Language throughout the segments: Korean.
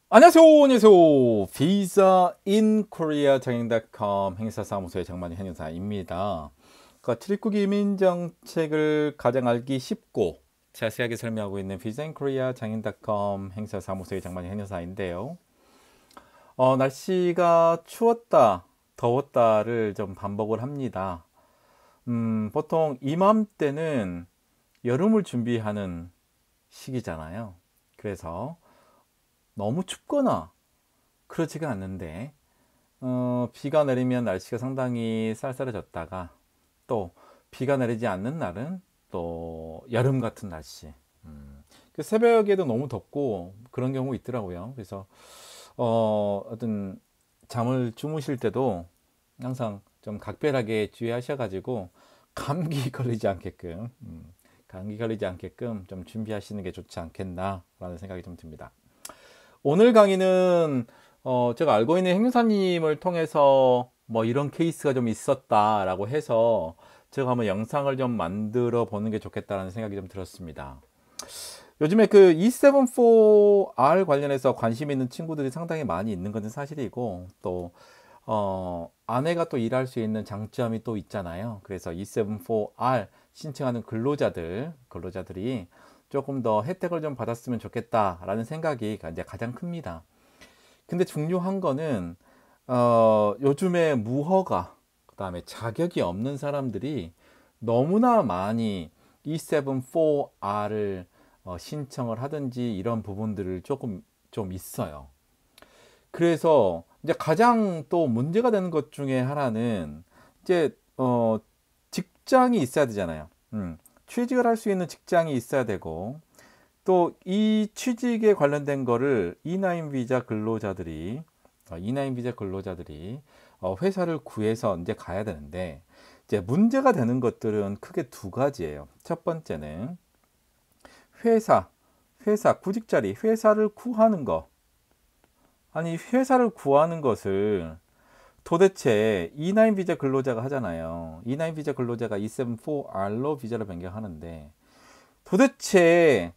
안녕하세요, 안녕하세요. 비자 인 코리아 정인닷컴 행사사무소의 정만희 행사입니다. 출입국 이민 정책을 가장 알기 쉽고 자세하게 설명하고 있는 비자 인 코리아 장인닷컴 행사사무소의 정만희 행사인데요. 날씨가 추웠다, 더웠다를 좀 반복을 합니다. 보통 이맘때는 여름을 준비하는 시기잖아요. 그래서 너무 춥거나 그렇지가 않는데 비가 내리면 날씨가 상당히 쌀쌀해졌다가 또 비가 내리지 않는 날은 또 여름 같은 날씨. 그 새벽에도 너무 덥고 그런 경우 있더라고요. 그래서 어떤 잠을 주무실 때도 항상 좀 각별하게 주의하셔가지고 감기 걸리지 않게끔 감기 걸리지 않게끔 좀 준비하시는 게 좋지 않겠나라는 생각이 좀 듭니다. 오늘 강의는 제가 알고 있는 행사님을 통해서 뭐 이런 케이스가 좀 있었다라고 해서 제가 한번 영상을 좀 만들어 보는 게 좋겠다라는 생각이 좀 들었습니다. 요즘에 그 E74R 관련해서 관심 있는 친구들이 상당히 많이 있는 것은 사실이고 또 아내가 또 일할 수 있는 장점이 또 있잖아요. 그래서 E74R 신청하는 근로자들이 조금 더 혜택을 좀 받았으면 좋겠다라는 생각이 이제 가장 큽니다. 근데 중요한 거는 요즘에 무허가 그다음에 자격이 없는 사람들이 너무나 많이 E74R을 신청을 하든지 이런 부분들을 조금 좀 있어요. 그래서 이제 가장 또 문제가 되는 것 중에 하나는 이제 직장이 있어야 되잖아요. 취직을 할 수 있는 직장이 있어야 되고 또 이 취직에 관련된 거를 E9 비자 근로자들이 회사를 구해서 이제 가야 되는데 이제 문제가 되는 것들은 크게 두 가지예요. 첫 번째는 회사 구직 자리 회사를 구하는 거. 아니 회사를 구하는 것을 도대체 E9 비자 근로자가 하잖아요. E9 비자 근로자가 E74R로 비자를 변경하는데 도대체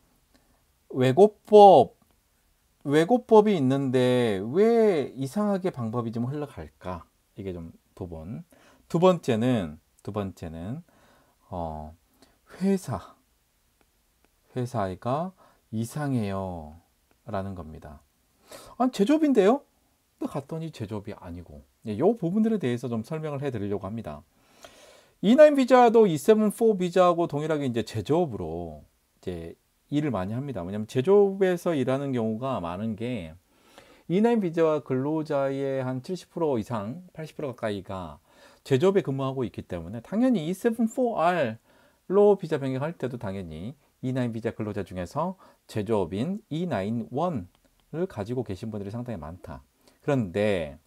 외고법 외고법이 있는데 왜 이상하게 방법이 좀 흘러갈까? 이게 좀 부분. 두 번째는 어, 회사 회사가 이상해요 라는 겁니다. 아니 제조업인데요? 또 갔더니 제조업이 아니고 이 부분들에 대해서 좀 설명을 해드리려고 합니다. E9 비자도 E74 비자하고 동일하게 이제 제조업으로 이제 일을 많이 합니다. 왜냐하면 제조업에서 일하는 경우가 많은 게 E9 비자와 근로자의 한 70% 이상, 80% 가까이가 제조업에 근무하고 있기 때문에 당연히 E74R로 비자 변경할 때도 당연히 E9 비자 근로자 중에서 제조업인 E91을 가지고 계신 분들이 상당히 많다. 그런데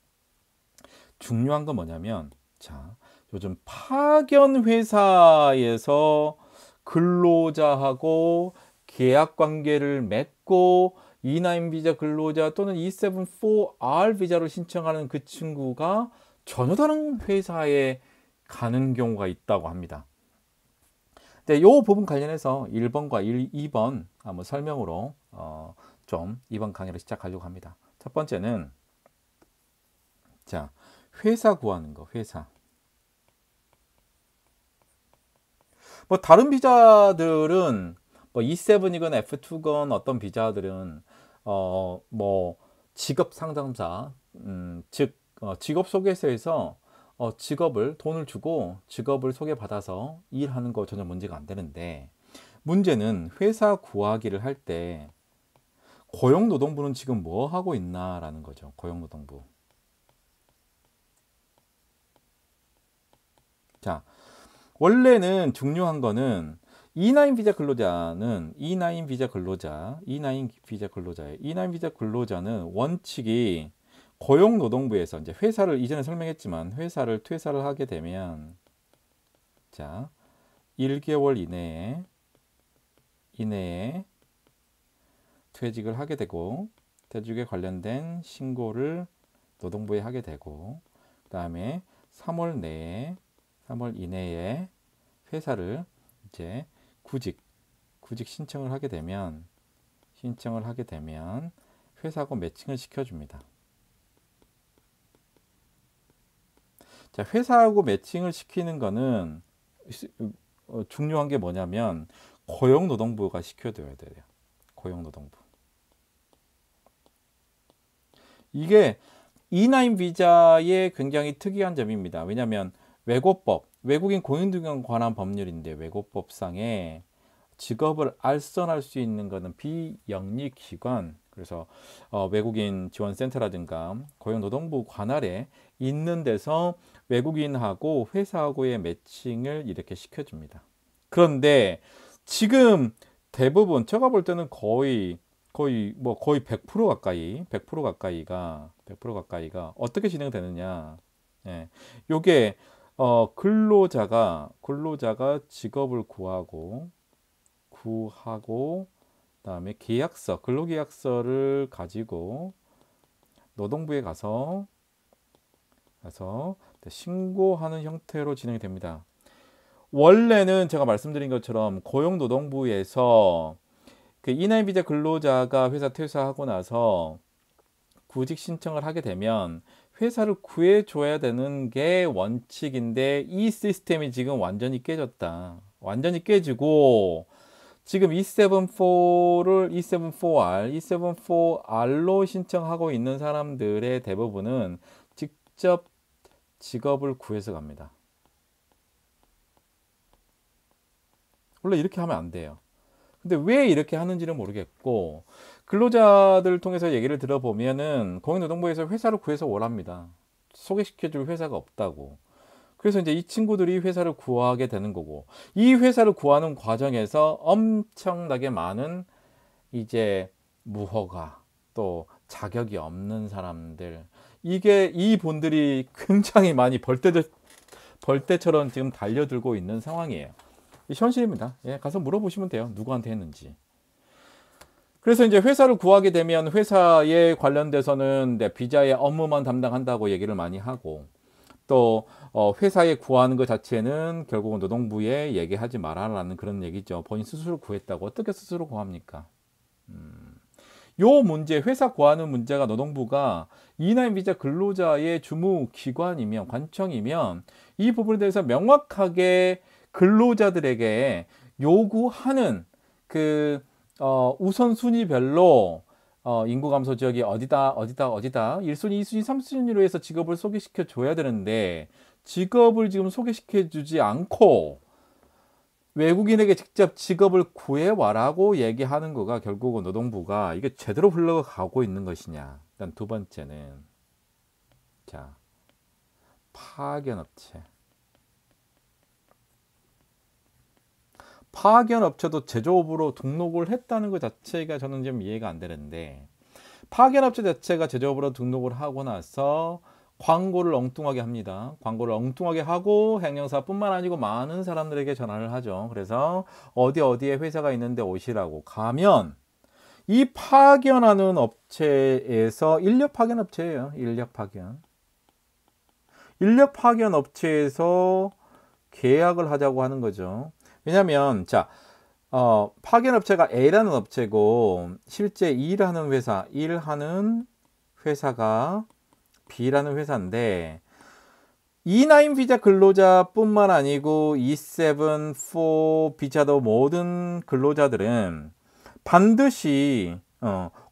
중요한 건 뭐냐면, 자, 요즘 파견 회사에서 근로자하고 계약 관계를 맺고 E9 비자 근로자 또는 E74R 비자로 신청하는 그 친구가 전혀 다른 회사에 가는 경우가 있다고 합니다. 네, 이 부분 관련해서 1번과 2번 한번 설명으로 좀 이번 강의를 시작하려고 합니다. 첫 번째는 자, 회사 구하는 거, 회사. 뭐 다른 비자들은 뭐 E7이건 F2건 어떤 비자들은 뭐 직업 상담사 즉 직업 소개서에서 직업을 돈을 주고 직업을 소개받아서 일하는 거 전혀 문제가 안 되는데 문제는 회사 구하기를 할 때 고용노동부는 지금 뭐 하고 있나라는 거죠. 고용노동부. 자, 원래는 중요한 거는 E9 비자 근로자는 E9 비자 근로자, E9 비자 근로자의 E9 비자 근로자는 원칙이 고용노동부에서 이제 회사를 이전에 설명했지만 회사를 퇴사를 하게 되면 자 1개월 이내에 퇴직을 하게 되고 퇴직에 관련된 신고를 노동부에 하게 되고 그다음에 3월 이내에 회사를 이제 구직 신청을 하게 되면 회사하고 매칭을 시켜줍니다. 자, 회사하고 매칭을 시키는 거는 중요한 게 뭐냐면 고용노동부가 시켜줘야 돼요. 고용노동부. 이게 E9 비자의 굉장히 특이한 점입니다. 왜냐하면 외고법, 외국인 고용등에 관한 법률인데 외고법상에 직업을 알선할 수 있는 것은 비영리기관, 그래서 외국인 지원센터라든가 고용노동부 관할에 있는 데서 외국인하고 회사하고의 매칭을 이렇게 시켜줍니다. 그런데 지금 대부분 제가 볼 때는 거의 100% 가까이 100% 가까이가 어떻게 진행되느냐. 예. 요게 근로자가 직업을 구하고 그다음에 계약서, 근로계약서를 가지고 노동부에 가서 신고하는 형태로 진행이 됩니다. 원래는 제가 말씀드린 것처럼 고용노동부에서 그 E9 비자 근로자가 회사 퇴사하고 나서 구직 신청을 하게 되면 회사를 구해줘야 되는 게 원칙인데 이 시스템이 지금 완전히 깨졌다. 완전히 깨지고 지금 E74R로 신청하고 있는 사람들의 대부분은 직접 직업을 구해서 갑니다. 원래 이렇게 하면 안 돼요. 근데 왜 이렇게 하는지는 모르겠고, 근로자들을 통해서 얘기를 들어보면은 고용노동부에서 회사를 구해서 오랍니다. 소개시켜줄 회사가 없다고. 그래서 이제 이 친구들이 회사를 구하게 되는 거고, 이 회사를 구하는 과정에서 엄청나게 많은 이제 무허가, 또 자격이 없는 사람들, 이 분들이 굉장히 많이 벌떼처럼 지금 달려들고 있는 상황이에요. 이 현실입니다. 예, 가서 물어보시면 돼요. 누구한테 했는지. 그래서 이제 회사를 구하게 되면 회사에 관련돼서는 비자의 업무만 담당한다고 얘기를 많이 하고, 또 회사에 구하는 것 자체는 결국은 노동부에 얘기하지 말아라는 그런 얘기죠. 본인 스스로 구했다고. 어떻게 스스로 구합니까? 요 문제, 회사 구하는 문제가 노동부가 E9 비자 근로자의 주무 기관이면, 관청이면 이 부분에 대해서 명확하게 근로자들에게 요구하는 그 우선순위별로 인구 감소 지역이 어디다 1순위, 2순위, 3순위로 해서 직업을 소개시켜 줘야 되는데 직업을 지금 소개시켜 주지 않고 외국인에게 직접 직업을 구해와라고 얘기하는 거가 결국은 노동부가 이게 제대로 흘러가고 있는 것이냐. 일단 두 번째는, 자, 파견업체도 제조업으로 등록을 했다는 것 자체가 저는 좀 이해가 안 되는데, 파견업체 자체가 제조업으로 등록을 하고 나서 광고를 엉뚱하게 합니다. 광고를 엉뚱하게 하고 행정사뿐만 아니고 많은 사람들에게 전화를 하죠. 그래서 어디에 회사가 있는데 오시라고 가면 이 파견하는 업체에서 인력 파견 업체예요. 인력 파견 업체에서 계약을 하자고 하는 거죠. 왜냐면 자, 파견 업체가 A라는 업체고 실제 일하는 회사가 B라는 회사인데, E9 비자 근로자뿐만 아니고 E74 비자도 모든 근로자들은 반드시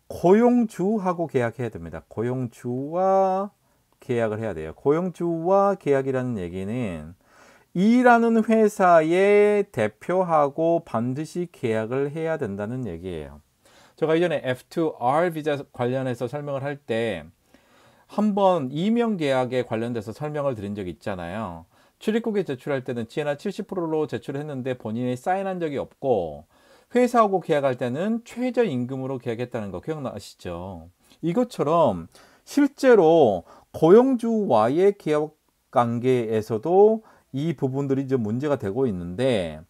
고용주하고 계약해야 됩니다. 고용주와 계약을 해야 돼요. 고용주와 계약이라는 얘기는 일하는 회사의 대표하고 반드시 계약을 해야 된다는 얘기예요. 제가 이전에 F2R 비자 관련해서 설명을 할 때 한번 이명 계약에 관련돼서 설명을 드린 적이 있잖아요. 출입국에 제출할 때는 GNR 70%로 제출했는데 본인이 사인한 적이 없고, 회사하고 계약할 때는 최저임금으로 계약했다는 거 기억나시죠? 이것처럼 실제로 고용주와의 계약 관계에서도 이 부분들이 좀 문제가 되고 있는데,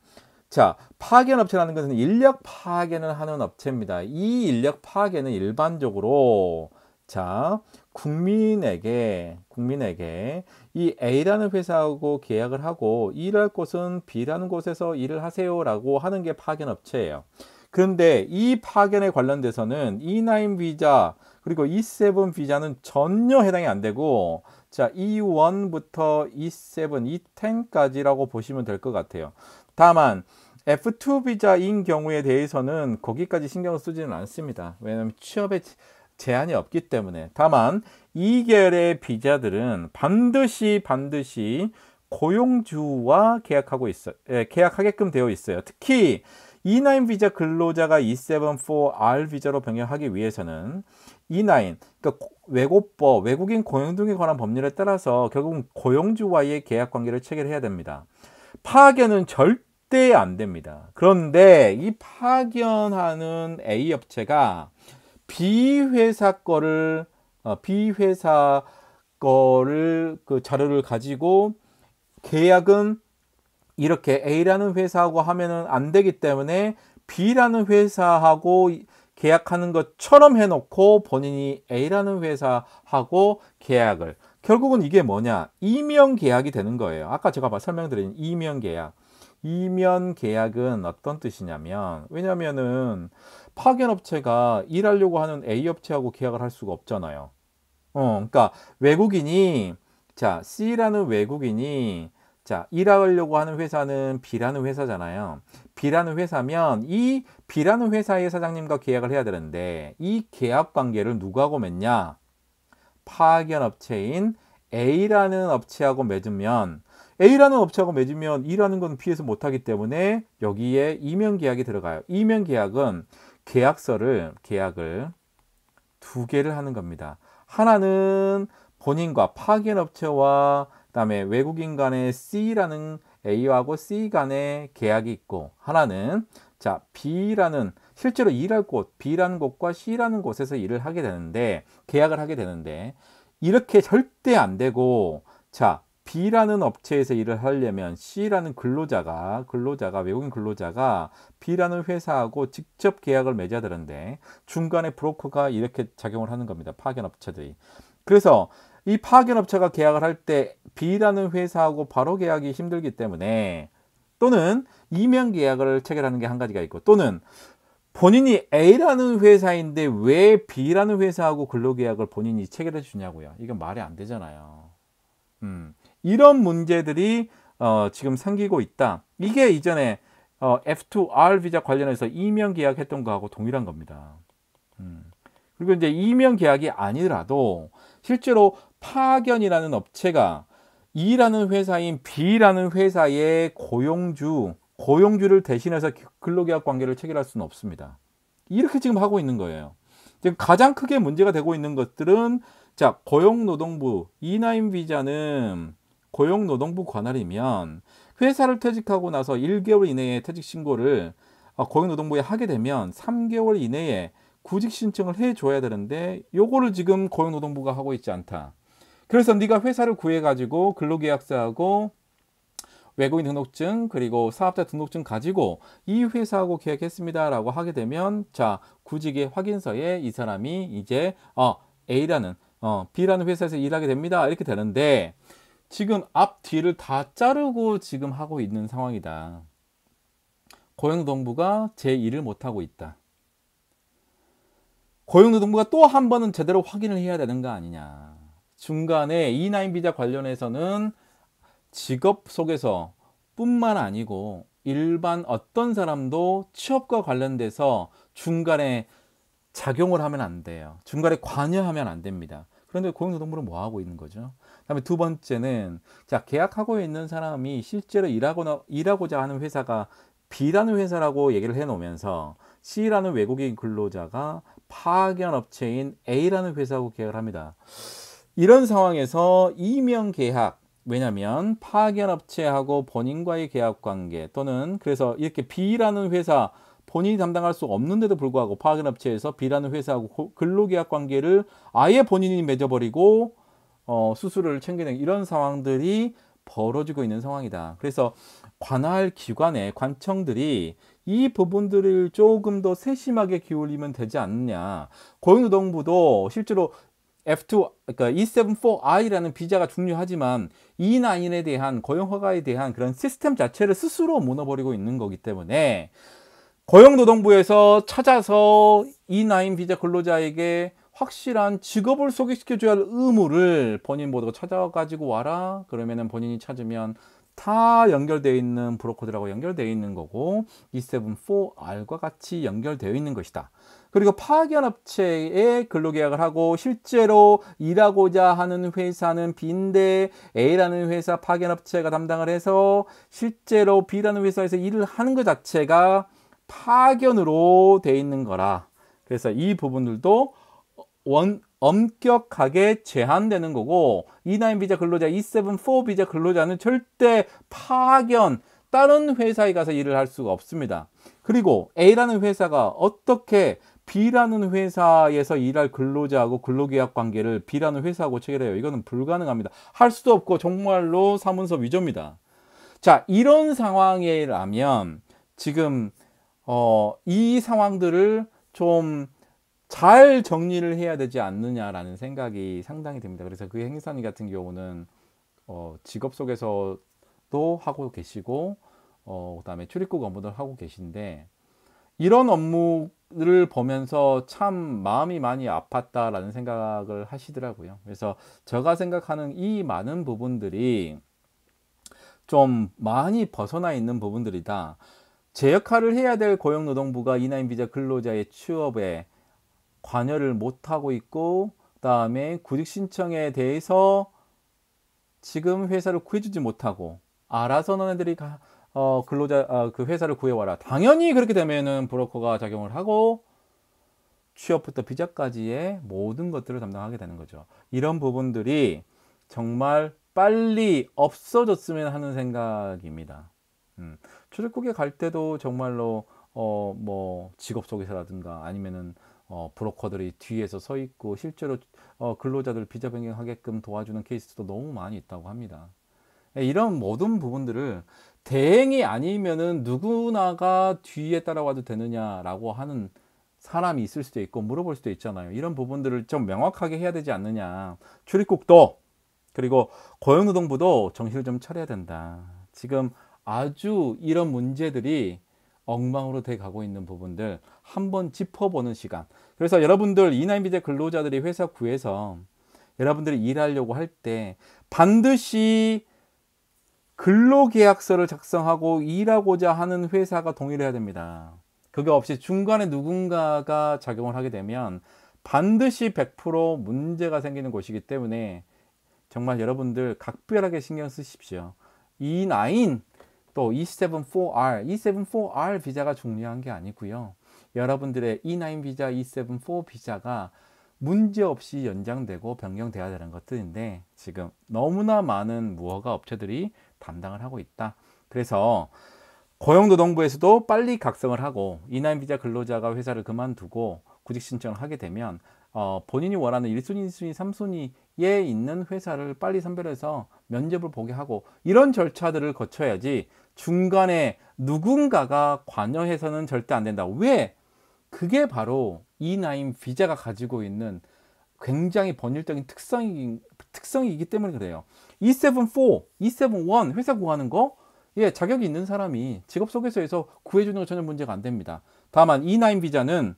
자, 파견업체라는 것은 인력 파견을 하는 업체입니다. 이 인력 파견은 일반적으로 자, 국민에게 이 A라는 회사하고 계약을 하고 일할 곳은 B라는 곳에서 일을 하세요라고 하는 게 파견업체예요. 그런데 이 파견에 관련돼서는 E9 비자 그리고 E7 비자는 전혀 해당이 안 되고, 자, E1부터 E7, E10까지라고 보시면 될 것 같아요. 다만 F2 비자인 경우에 대해서는 거기까지 신경을 쓰지는 않습니다. 왜냐하면 취업에 제한이 없기 때문에. 다만 이 계열의 비자들은 반드시 고용주와 계약하게끔 되어 있어요. 특히 E9 비자 근로자가 E7-4R 비자로 변경하기 위해서는 E9, 그러니까 외국인 고용 등에 관한 법률에 따라서 결국은 고용주와의 계약 관계를 체결해야 됩니다. 파견은 절대 안 됩니다. 그런데 이 파견하는 A 업체가 B회사 거를 그 자료를 가지고 계약은 이렇게 A라는 회사하고 하면은 안 되기 때문에 B라는 회사하고 계약하는 것처럼 해놓고 본인이 A라는 회사하고 계약을, 결국은 이게 뭐냐, 이면 계약이 되는 거예요. 아까 제가 설명드린 이면 계약. 이면 계약은 어떤 뜻이냐면, 왜냐면은 파견업체가 일하려고 하는 A 업체하고 계약을 할 수가 없잖아요. 그러니까 외국인이, 자, C라는 외국인이, 자, 일하려고 하는 회사는 B라는 회사잖아요. B라는 회사면 이 B라는 회사의 사장님과 계약을 해야 되는데, 이 계약 관계를 누구하고 맺냐? 파견 업체인 A라는 업체하고 맺으면, A라는 업체하고 맺으면 일하는 건 B에서 못하기 때문에 여기에 이면 계약이 들어가요. 이면 계약은 계약을 두 개를 하는 겁니다. 하나는 본인과 파견 업체와 그다음에 외국인 간의 C라는 A하고 C 간의 계약이 있고, 하나는 자 B라는 실제로 일할 곳 B라는 곳과 C라는 곳에서 일을 하게 되는데, 계약을 하게 되는데, 이렇게 절대 안 되고, 자 B라는 업체에서 일을 하려면 C라는 외국인 근로자가 B라는 회사하고 직접 계약을 맺어야 되는데, 중간에 브로커가 이렇게 작용을 하는 겁니다. 파견 업체들이. 그래서 이 파견 업체가 계약을 할 때 B라는 회사하고 바로 계약이 힘들기 때문에, 또는 이면 계약을 체결하는 게 한 가지가 있고, 또는 본인이 A라는 회사인데 왜 B라는 회사하고 근로계약을 본인이 체결해 주냐고요. 이건 말이 안 되잖아요. 이런 문제들이 지금 생기고 있다. 이게 이전에 F2R 비자 관련해서 이면 계약했던 거하고 동일한 겁니다. 그리고 이제 이면 계약이 아니더라도 실제로 파견이라는 업체가 E라는 회사인 B라는 회사의 고용주를 대신해서 근로계약 관계를 체결할 수는 없습니다. 이렇게 지금 하고 있는 거예요. 지금 가장 크게 문제가 되고 있는 것들은, 자, 고용노동부 E9 비자는 고용노동부 관할이면 회사를 퇴직하고 나서 1개월 이내에 퇴직 신고를 고용노동부에 하게 되면 3개월 이내에 구직 신청을 해줘야 되는데, 요거를 지금 고용노동부가 하고 있지 않다. 그래서 네가 회사를 구해가지고 근로계약서하고 외국인 등록증 그리고 사업자 등록증 가지고 이 회사하고 계약했습니다 라고 하게 되면, 자, 구직의 확인서에 이 사람이 이제 A라는 B라는 회사에서 일하게 됩니다 이렇게 되는데, 지금 앞뒤를 다 자르고 지금 하고 있는 상황이다. 고용노동부가 제 일을 못하고 있다. 고용노동부가 또 한 번은 제대로 확인을 해야 되는 거 아니냐. 중간에 E9 비자 관련해서는 직업 속에서 뿐만 아니고 일반 어떤 사람도 취업과 관련돼서 중간에 작용을 하면 안 돼요. 중간에 관여하면 안 됩니다. 그런데 고용노동부는 뭐 하고 있는 거죠? 그다음에 두 번째는, 자, 계약하고 있는 사람이 실제로 일하고자 하는 회사가 B라는 회사라고 얘기를 해 놓으면서 C라는 외국인 근로자가 파견 업체인 A라는 회사하고 계약을 합니다. 이런 상황에서 이면 계약, 왜냐하면 파견 업체하고 본인과의 계약 관계, 또는 그래서 이렇게 B라는 회사 본인이 담당할 수 없는데도 불구하고 파견 업체에서 B라는 회사하고 근로계약 관계를 아예 본인이 맺어버리고 수수료를 챙기는 이런 상황들이 벌어지고 있는 상황이다. 그래서 관할 기관의 관청들이 이 부분들을 조금 더 세심하게 기울이면 되지 않느냐. 고용노동부도 실제로 F2, 그러니까 E7-4I라는 비자가 중요하지만 E9에 대한 고용허가에 대한 그런 시스템 자체를 스스로 무너버리고 있는 거기 때문에, 고용노동부에서 찾아서 E9 비자 근로자에게 확실한 직업을 소개시켜줘야 할 의무를 본인 모두가 찾아가지고 와라. 그러면은 본인이 찾으면 다 연결되어 있는 브로커들하고 연결되어 있는 거고 E74R과 같이 연결되어 있는 것이다. 그리고 파견 업체에 근로계약을 하고 실제로 일하고자 하는 회사는 B인데 A라는 회사 파견 업체가 담당을 해서 실제로 B라는 회사에서 일을 하는 것 자체가 파견으로 되어 있는 거라. 그래서 이 부분들도 엄격하게 제한되는 거고 E9 비자 근로자, E74 비자 근로자는 절대 파견, 다른 회사에 가서 일을 할 수가 없습니다. 그리고 A라는 회사가 어떻게 B라는 회사에서 일할 근로자하고 근로계약 관계를 B라는 회사하고 체결해요? 이거는 불가능합니다. 할 수도 없고 정말로 사문서 위조입니다. 자, 이런 상황이라면 지금 이 상황들을 좀 잘 정리를 해야 되지 않느냐라는 생각이 상당히 듭니다. 그래서 그 행사님 같은 경우는 직업 속에서도 하고 계시고 그다음에 출입국 업무들 하고 계신데 이런 업무를 보면서 참 마음이 많이 아팠다라는 생각을 하시더라고요. 그래서 제가 생각하는 이 많은 부분들이 좀 많이 벗어나 있는 부분들이다. 제 역할을 해야 될 고용노동부가 E9 비자 근로자의 취업에 관여를 못하고 있고 그다음에 구직 신청에 대해서 지금 회사를 구해주지 못하고 알아서 너네들이 근로자 그 회사를 구해와라. 당연히 그렇게 되면은 브로커가 작용을 하고 취업부터 비자까지의 모든 것들을 담당하게 되는 거죠. 이런 부분들이 정말 빨리 없어졌으면 하는 생각입니다. 출입국에 갈 때도 정말로 뭐 직업 소개서라든가 아니면은 브로커들이 뒤에서 서 있고 실제로 근로자들 비자 변경하게끔 도와주는 케이스도 너무 많이 있다고 합니다. 이런 모든 부분들을 대행이 아니면은 누구나가 뒤에 따라와도 되느냐라고 하는 사람이 있을 수도 있고 물어볼 수도 있잖아요. 이런 부분들을 좀 명확하게 해야 되지 않느냐. 출입국도 그리고 고용노동부도 정신을 좀 차려야 된다. 지금 아주 이런 문제들이 엉망으로 돼 가고 있는 부분들 한번 짚어보는 시간. 그래서 여러분들 E9 비자 근로자들이 회사 구해서 여러분들이 일하려고 할 때 반드시 근로계약서를 작성하고 일하고자 하는 회사가 동의를 해야 됩니다. 그게 없이 중간에 누군가가 작용을 하게 되면 반드시 100% 문제가 생기는 곳이기 때문에 정말 여러분들 각별하게 신경 쓰십시오. E9 또 E74R, E74R 비자가 중요한 게 아니고요. 여러분들의 E9 비자, E74 비자가 문제없이 연장되고 변경돼야 되는 것들인데 지금 너무나 많은 무허가 업체들이 담당을 하고 있다. 그래서 고용노동부에서도 빨리 각성을 하고 E9 비자 근로자가 회사를 그만두고 구직 신청을 하게 되면 본인이 원하는 1순위, 2순위, 3순위에 있는 회사를 빨리 선별해서 면접을 보게 하고 이런 절차들을 거쳐야지 중간에 누군가가 관여해서는 절대 안 된다. 왜? 그게 바로 E9 비자가 가지고 있는 굉장히 번일적인 특성이기 때문에 그래요. E74, E71 회사 구하는 거 예, 자격이 있는 사람이 직업 소개서에서 구해주는 거 전혀 문제가 안 됩니다. 다만 E9 비자는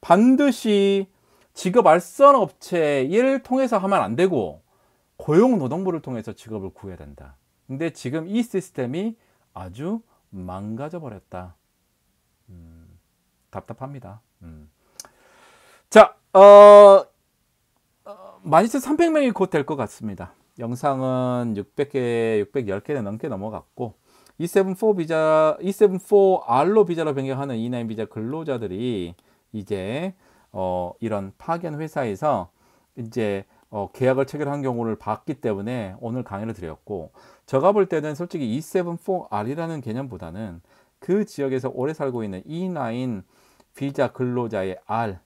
반드시 직업 알선 업체를 통해서 하면 안 되고 고용노동부를 통해서 직업을 구해야 된다. 근데 지금 이 시스템이 아주 망가져 버렸다. 답답합니다. 자, 12,300명이 곧 될 것 같습니다. 영상은 610개 넘게 넘어갔고 E74 비자, E74R로 비자로 변경하는 E9 비자 근로자들이 이제 이런 파견 회사에서 이제 계약을 체결한 경우를 봤기 때문에 오늘 강의를 드렸고 제가 볼 때는 솔직히 E74R이라는 개념보다는 그 지역에서 오래 살고 있는 E9 비자 근로자의 R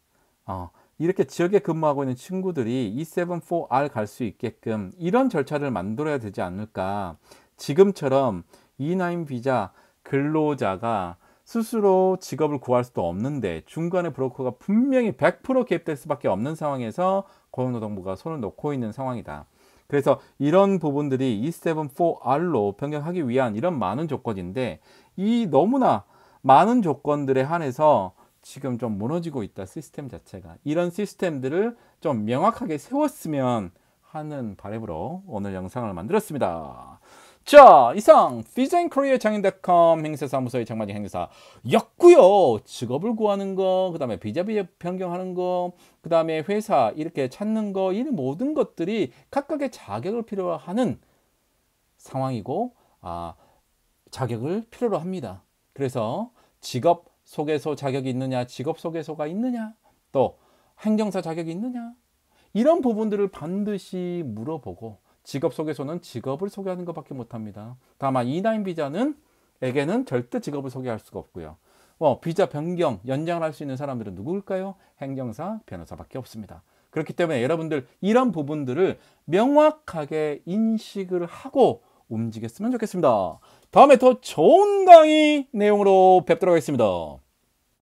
이렇게 지역에 근무하고 있는 친구들이 E74R 갈 수 있게끔 이런 절차를 만들어야 되지 않을까. 지금처럼 E9 비자 근로자가 스스로 직업을 구할 수도 없는데 중간에 브로커가 분명히 100% 개입될 수밖에 없는 상황에서 고용노동부가 손을 놓고 있는 상황이다. 그래서 이런 부분들이 E74R로 변경하기 위한 이런 많은 조건인데 이 너무나 많은 조건들에 한해서 지금 좀 무너지고 있다, 시스템 자체가. 이런 시스템들을 좀 명확하게 세웠으면 하는 바람으로 오늘 영상을 만들었습니다. 자, 이상 피즈앤코리아 장인.com 행세사무소의 장만희 행사였고요. 직업을 구하는 거, 그 다음에 비자 변경하는 거, 그 다음에 회사 이렇게 찾는 거, 이 모든 것들이 각각의 자격을 필요로 하는 상황이고, 자격을 필요로 합니다. 그래서 직업 소개소 자격이 있느냐, 직업 소개소가 있느냐, 또 행정사 자격이 있느냐, 이런 부분들을 반드시 물어보고, 직업 소개소는 직업을 소개하는 것밖에 못합니다. 다만 E9 비자는 에게는 절대 직업을 소개할 수가 없고요. 비자 변경, 연장을 할 수 있는 사람들은 누구일까요? 행정사, 변호사밖에 없습니다. 그렇기 때문에 여러분들 이런 부분들을 명확하게 인식을 하고 움직였으면 좋겠습니다. 다음에 더 좋은 강의 내용으로 뵙도록 하겠습니다.